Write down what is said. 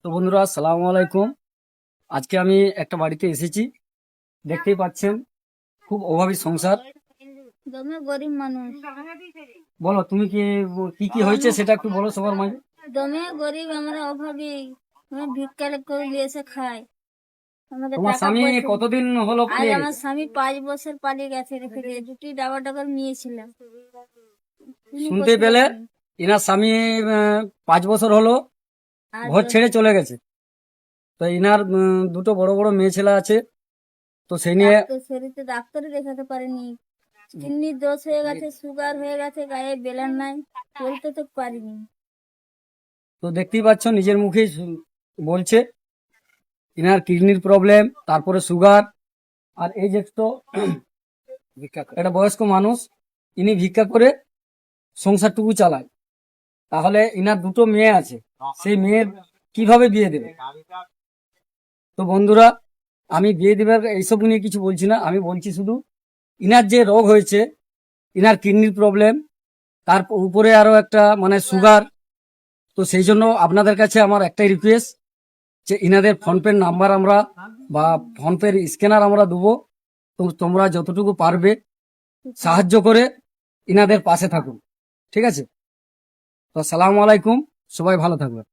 তো বন্ধুরা, আসসালামু আলাইকুম। আজকে আমি একটা বাড়িতে এসেছি, দেখতেই পাচ্ছেন খুব অভাবী সংসার। দমে গরিব মানুষ। বলো তুমি কি কি কি হয়েছে সেটা একটু বলো সবার মাঝে। দমে গরিব, আমরা অভাবী। আমরা ভিক্ষা করে নিয়ে এসে খাই। আমাদের তোমার টাকা স্বামী পয়সা। কতদিন হলো আজ পালিয়ে আমার গেছে? স্বামী 5 বছর পালিয়ে গেছে, রেখে দিয়ে দুটি ডাবল টাকা নিয়েছিলাম। তিনি শুনতে কোথায় পেলে গেলেন? এনার স্বামী 5 বছর হলো আর ঘর ছেড়ে চলে গেছে। তো এনার দুটো বড় বড় মেয়ে ছেলে আছে। তো সেই নিয়ে ডাক্তার শরীরে ডাক্তারই দেখাতে পারেনি। কিডনির দোষ হয়ে গেছে, সুগার হয়ে গেছে, গায়ে বেলার নাই, বলতে তো পারিনি। তো দেখতেই পাচ্ছ, নিজের মুখেই বলছে এনার কিডনির প্রবলেম, তারপরে সুগার। আর এই যে তো একটা বয়স্ক মানুষ, ইনি ভিক্ষা করে সংসারটুকু চালায়। তাহলে ইনার দুটো মেয়ে আছে, সেই মেয়ের কিভাবে বিয়ে দেবে? তো বন্ধুরা, আমি বিয়ে দেবার এইসব নিয়ে কিছু বলছি না, আমি বলছি শুধু ইনার যে রোগ হয়েছে, ইনার কিডনির প্রবলেম, তার উপরে আরো একটা মানে সুগার। তো সেই জন্য আপনাদের কাছে আমার একটাই রিকোয়েস্ট, যে ইনাদের ফোনপের নাম্বার আমরা বা ফোনপের স্ক্যানার আমরা দেবো। তো তোমরা যতটুকু পারবে সাহায্য করে ইনাদের পাশে থাকুন। ঠিক আছে? তো আসসালামু আলাইকুম, সবাই ভালো থাকবেন।